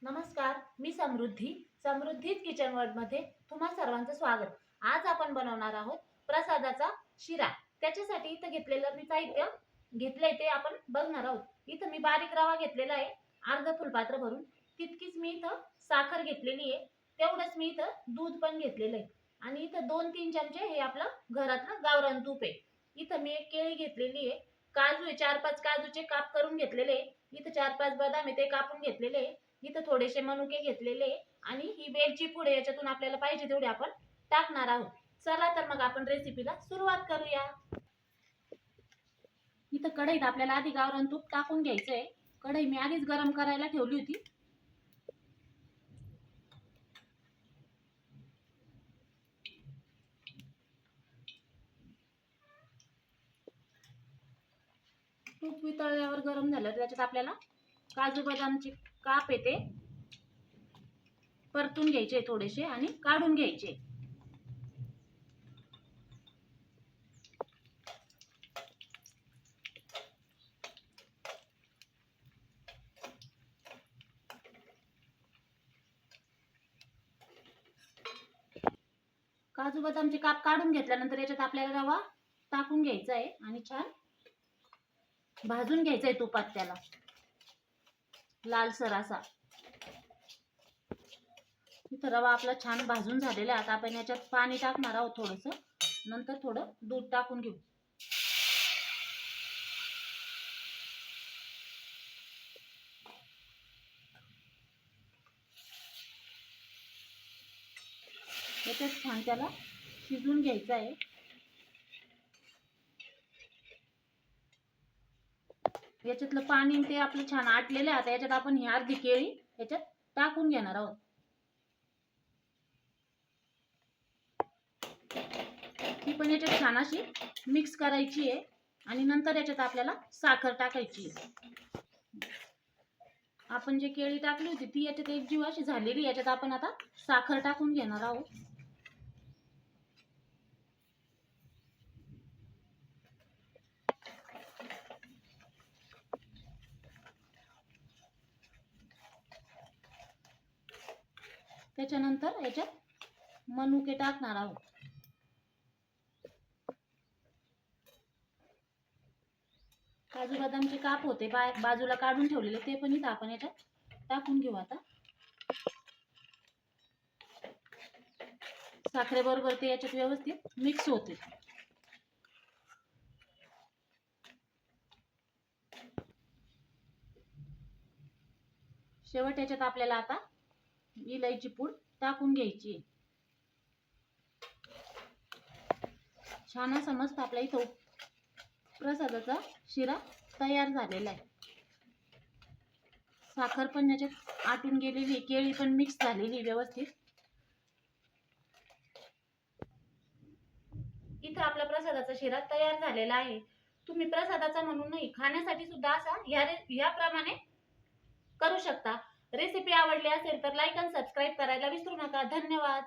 नमस्कार, मी समृद्धीच kitchen world मध्ये तुम्हा सर्वांचं स्वागत। आज आपण बनवणार आहोत प्रसादाचा शिरा। त्याच्यासाठी इथं घेतलेलं मी साहित्य घेतलंय ते आपण बघणार आहोत। इथं मी बारीक रवा घेतलेला आहे, अर्ध फुलपात्र भरून। तितकीच मी इथं साखर घेतलेली आहे, तेवढंच मी इथं दूध पण घेतलेलं आहे आणि इथं 2-3 चमचे हे आपलं घरातलं गावरान तूप आहे। इथं मी एक केळी घेतलेली आहे, काजू आहे 4-5 काजूचे काप करून घेतलेले आहे, इथं 4-5 बदाम आहे ते कापून घेतलेले आहे, इथं थोडेसे मनुके घेतलेले आणि ही वेलची पूड याच्यातून आपल्याला पाहिजे तेवढी आपण टाकणार आहोत। चला तर मग आपण रेसिपीला सुरुवात करूया। इथं कढईत आपल्याला आधी गावरान तूप टाकून घ्यायचं आहे। कढई मी आधीच गरम करायला ठेवली होती। तूप वितळल्यावर गरम झालं त्याच्यात आपल्याला काजू बदामचे काप येते परतून घ्यायचे थोडेसे आणि काढून घ्यायचे। काजू बदामचे काप काढून घेतल्यानंतर याच्यात आपल्याला रवा टाकून घ्यायचा आहे आणि छान भाजून घ्यायचा आहे तुपात त्याला लालसर असा। इथं रवा आपला छान भाजून झालेला आहे। आता आपण याच्यात पाणी टाकणार आहोत थोडंसं, नंतर थोडं दूध टाकून घेऊ। याच्यात छान त्याला शिजून घ्यायचं आहे। याच्यातलं पाणी ते आपलं छान आटलेलं आहे। आता याच्यात आपण ही अर्धी केळी याच्यात टाकून घेणार आहोत। ही पण याच्यात छान अशी मिक्स करायची आहे आणि नंतर याच्यात आपल्याला साखर टाकायची आहे। आपण जे केळी टाकली होती ती याच्यात एकजीव अशी झालेली, याच्यात आपण आता साखर टाकून घेणार आहोत। त्याच्यानंतर याच्यात मनुके टाकणार आहोत। काजू बदामचे काप होते बाजूला काढून ठेवलेले ते पण इथं आपण याच्यात टाकून घेऊ। आता साखरेबरोबर ते याच्यात व्यवस्थित मिक्स होते। शेवट याच्यात आपल्याला आता इलायची पूड टाकून घ्यायची। छान असा मस्त आपल्या इथं प्रसादाचा शिरा तयार झालेला आहे। साखर पण याच्यात आटून गेलेली, केळी पण मिक्स झालेली व्यवस्थित। इथं आपला प्रसादाचा शिरा तयार झालेला आहे। तुम्ही प्रसादाचा म्हणून नाही, खाण्यासाठी सुद्धा असा याप्रमाणे करू शकता। रेसिपी आवडली असेल तर लाईक आणि सबस्क्राईब करायला विसरू नका। धन्यवाद।